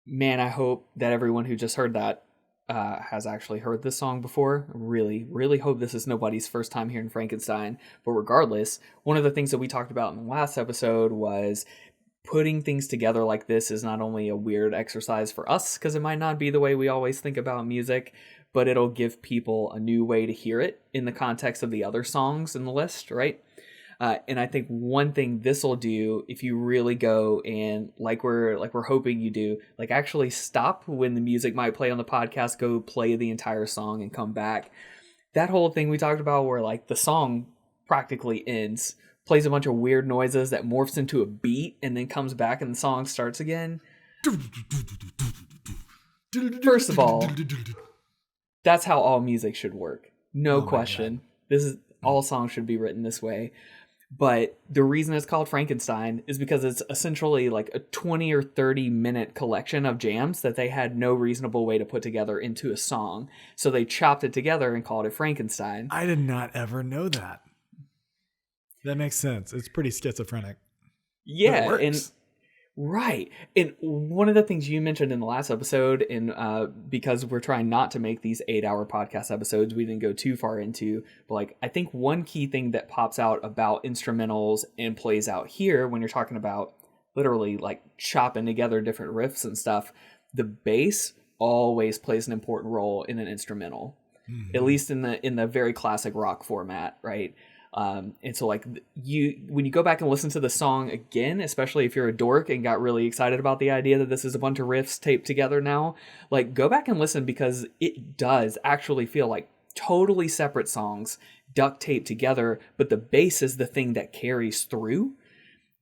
man, I hope that everyone who just heard that has actually heard this song before. Really, really hope this is nobody's first time hearing Frankenstein. But regardless, one of the things that we talked about in the last episode was putting things together like this is not only a weird exercise for us, because it might not be the way we always think about music, but it'll give people a new way to hear it in the context of the other songs in the list, right? And I think one thing this will do, if you really go and like we're hoping you do, like actually stop when the music might play on the podcast, go play the entire song and come back. That whole thing we talked about where like the song practically ends, plays a bunch of weird noises that morphs into a beat and then comes back and the song starts again. First of all, that's how all music should work. No question. This is all songs should be written this way. But the reason it's called Frankenstein is because it's essentially like a 20 or 30 minute collection of jams that they had no reasonable way to put together into a song. So they chopped it together and called it Frankenstein. I did not ever know that. That makes sense. It's pretty schizophrenic. Yeah, and right. And one of the things you mentioned in the last episode, and because we're trying not to make these 8-hour podcast episodes, we didn't go too far into, but like I think one key thing that pops out about instrumentals and plays out here when you're talking about literally like chopping together different riffs and stuff, the bass always plays an important role in an instrumental, at least in the very classic rock format, right? And so like when you go back and listen to the song again, especially if you're a dork and got really excited about the idea that this is a bunch of riffs taped together now, like go back and listen because it does actually feel like totally separate songs duct taped together, but the bass is the thing that carries through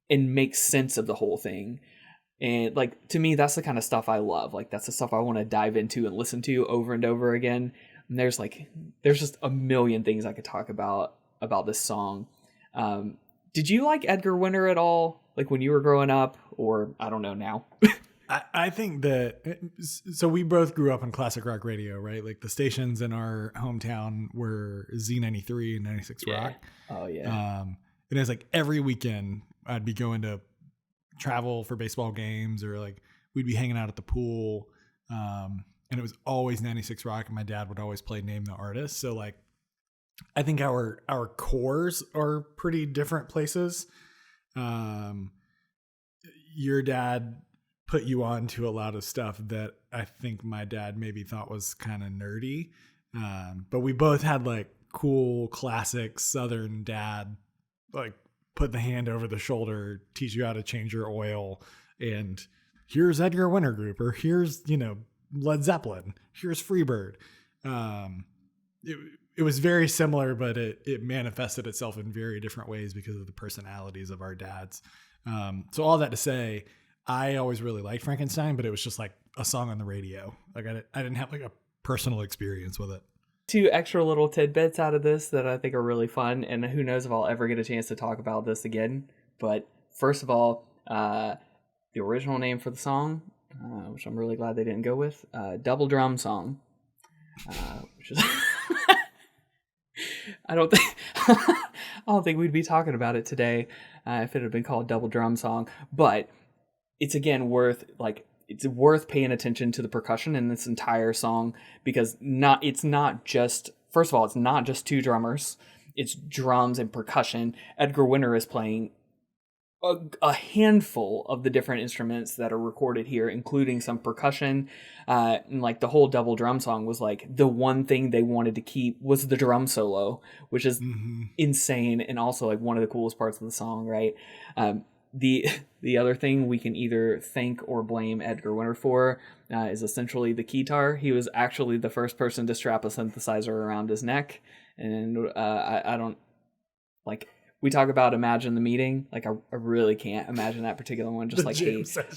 and makes sense of the whole thing. And like, to me, that's the kind of stuff I love. Like that's the stuff I want to dive into and listen to over and over again. And there's just a million things I could talk about this song. Did you like Edgar Winter at all? Like when you were growing up, or I don't know now? I think that, so we both grew up on classic rock radio, right? Like the stations in our hometown were Z93 and 96 Rock. Oh yeah. And it was like every weekend I'd be going to travel for baseball games, or like we'd be hanging out at the pool. And it was always 96 Rock, and my dad would always play Name the Artist. So like, I think our cores are pretty different places. Your dad put you on to a lot of stuff that I think my dad maybe thought was kind of nerdy. But we both had like cool classic Southern dad, like put the hand over the shoulder, teach you how to change your oil. And here's Edgar Winter Group, or here's, Led Zeppelin, here's Freebird. It was very similar, but it manifested itself in very different ways because of the personalities of our dads. So all that to say, I always really liked Frankenstein, but it was just like a song on the radio. Like I didn't have like a personal experience with it. 2 extra little tidbits out of this that I think are really fun, and who knows if I'll ever get a chance to talk about this again. But first of all, the original name for the song, which I'm really glad they didn't go with, Double Drum Song, which is... I don't think we'd be talking about it today if it had been called Double Drum Song. But it's again worth paying attention to the percussion in this entire song, because it's not just 2 drummers, it's drums and percussion. Edgar Winter is playing a handful of the different instruments that are recorded here, including some percussion. And like the whole Double Drum Song was like the one thing they wanted to keep was the drum solo, which is insane, and also like one of the coolest parts of the song, right? The other thing we can either thank or blame Edgar Winter for is essentially the keytar. He was actually the first person to strap a synthesizer around his neck, and I don't like. We talk about Imagine the Meeting. Like, I really can't imagine that particular one. Just like,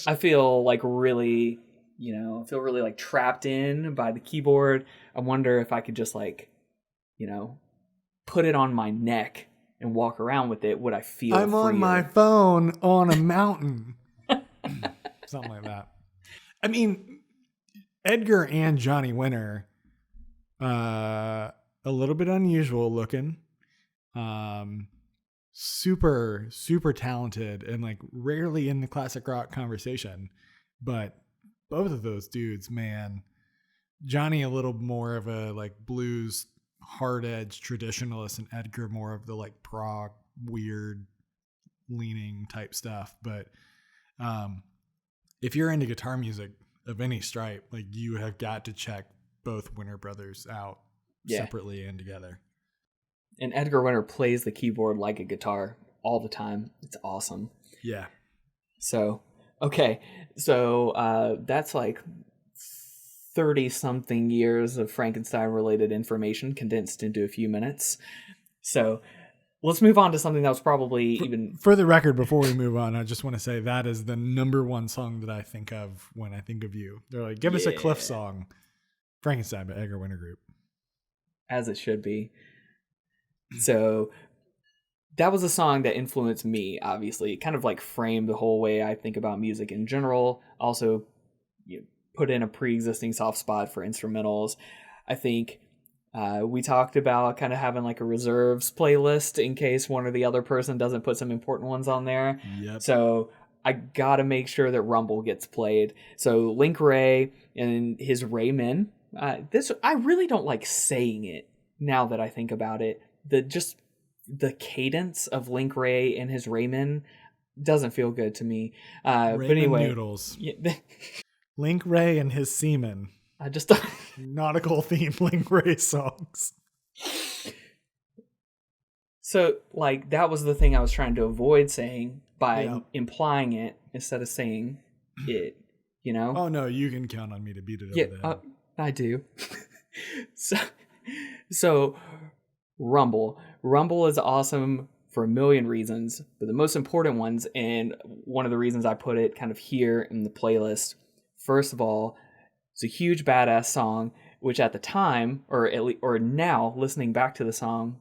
I feel like really, like trapped in by the keyboard. I wonder if I could just like, put it on my neck and walk around with it. Would I feel I'm freer? on my phone on a mountain. Something like that. I mean, Edgar and Johnny Winter, a little bit unusual looking. Super talented, and like rarely in the classic rock conversation, but both of those dudes, man. Johnny a little more of a like blues hard edge traditionalist, and Edgar more of the like prog weird leaning type stuff. But if you're into guitar music of any stripe, like you have got to check both Winter Brothers out separately and together. And Edgar Winter plays the keyboard like a guitar all the time. It's awesome. Yeah. So, okay. So that's like 30 something years of Frankenstein related information condensed into a few minutes. So let's move on to something that was probably even... For the record, before we move on, I just want to say that is the number one song that I think of when I think of you. They're like, give us a Cliff song. Frankenstein by Edgar Winter Group. As it should be. So that was a song that influenced me, obviously. It kind of like framed the whole way I think about music in general. Also, put in a pre-existing soft spot for instrumentals. I think we talked about kind of having like a reserves playlist in case one or the other person doesn't put some important ones on there. Yep. So I gotta make sure that Rumble gets played. So Link Ray and his Raymen. This I really don't like saying it now that I think about it. The cadence of Link Ray and his Raymen doesn't feel good to me. But anyway, noodles. Link Ray and his semen. I just nautical themed Link Ray songs. So like that was the thing I was trying to avoid saying by implying it instead of saying it. Oh no, you can count on me to beat it over the head. I do. So Rumble is awesome for a million reasons, but the most important ones, and one of the reasons I put it kind of here in the playlist, first of all, it's a huge badass song, which at the time, or now listening back to the song,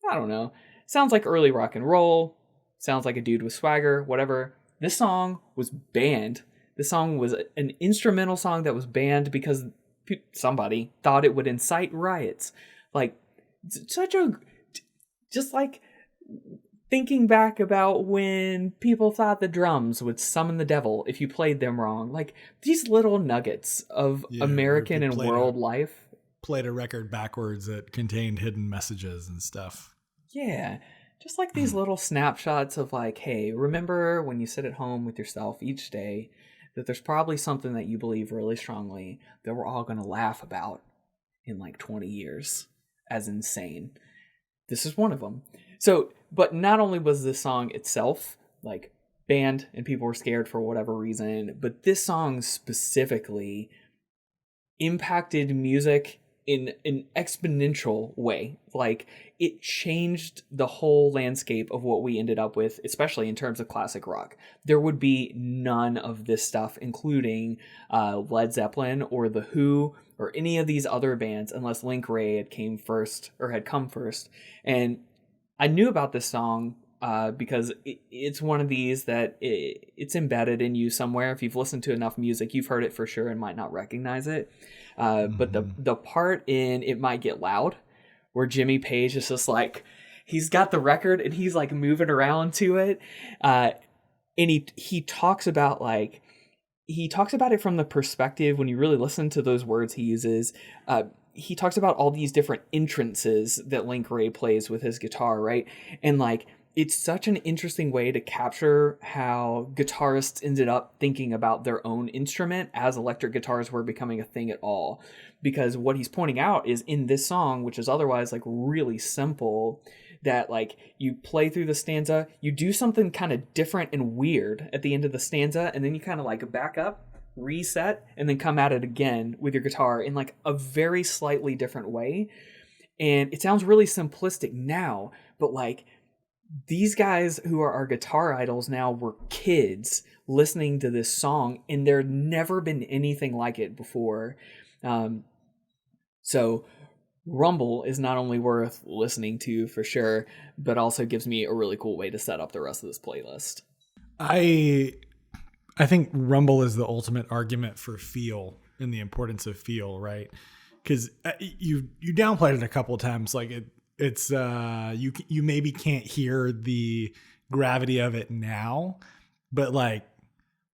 I don't know, sounds like early rock and roll, sounds like a dude with swagger, whatever. This song was banned. This song was an instrumental song that was banned because somebody thought it would incite riots. Like, just like thinking back about when people thought the drums would summon the devil if you played them wrong. Like, these little nuggets of American and world life. Played a record backwards that contained hidden messages and stuff. Yeah. Just like these little snapshots of like, hey, remember when you sit at home with yourself each day that there's probably something that you believe really strongly that we're all going to laugh about in like 20 years as insane. This is one of them. So, but not only was this song itself like banned and people were scared for whatever reason, but this song specifically impacted music in an exponential way. Like, it changed the whole landscape of what we ended up with, especially in terms of classic rock. There would be none of this stuff, including Led Zeppelin or The Who or any of these other bands, unless Link Ray had come first. And I knew about this song because it's one of these that it's embedded in you somewhere. If you've listened to enough music, you've heard it for sure and might not recognize it. But the part in It Might Get Loud, where Jimmy Page is just like, he's got the record and he's like moving around to it. And he talks about like, he talks about it from the perspective, when you really listen to those words he uses, he talks about all these different entrances that Link Ray plays with his guitar, right? And like, it's such an interesting way to capture how guitarists ended up thinking about their own instrument as electric guitars were becoming a thing at all. Because what he's pointing out is in this song, which is otherwise like really simple, that like you play through the stanza, you do something kind of different and weird at the end of the stanza, and then you kind of like back up, reset, and then come at it again with your guitar in like a very slightly different way. And it sounds really simplistic now, but like, these guys who are our guitar idols now were kids listening to this song, and there had never been anything like it before. So Rumble is not only worth listening to for sure, but also gives me a really cool way to set up the rest of this playlist. I think Rumble is the ultimate argument for feel and the importance of feel, right? Because you downplayed it a couple of times, like it's you maybe can't hear the gravity of it now, but like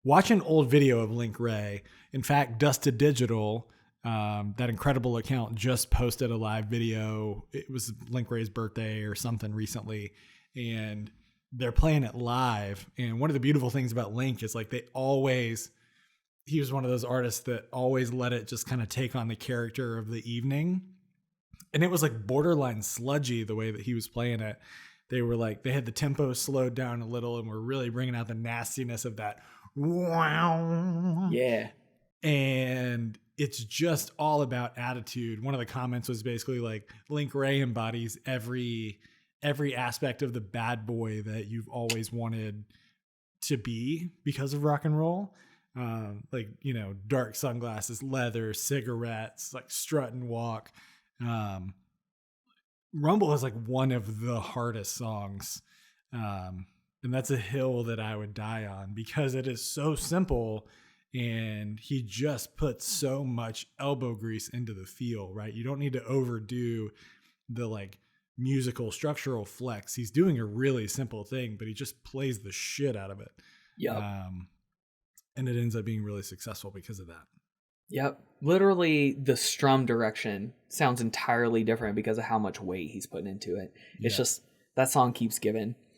watch an old video of Link Ray In fact, Dust to Digital, that incredible account, just posted a live video. It was Link Ray's birthday or something recently, and they're playing it live. And one of the beautiful things about Link is like he was one of those artists that always let it just kind of take on the character of the evening. And it was like borderline sludgy the way that he was playing it. They were like, they had the tempo slowed down a little and were really bringing out the nastiness of that. Wow. Yeah. And it's just all about attitude. One of the comments was basically like, Link Ray embodies every aspect of the bad boy that you've always wanted to be because of rock and roll. Like, you know, dark sunglasses, leather, cigarettes, like strut and walk. Rumble is like one of the hardest songs. And that's a hill that I would die on because it is so simple and he just puts so much elbow grease into the feel, right? You don't need to overdo the like musical structural flex. He's doing a really simple thing, but he just plays the shit out of it. Yeah. And it ends up being really successful because of that. Yep. Literally, the strum direction sounds entirely different because of how much weight he's putting into it. It's just, that song keeps giving.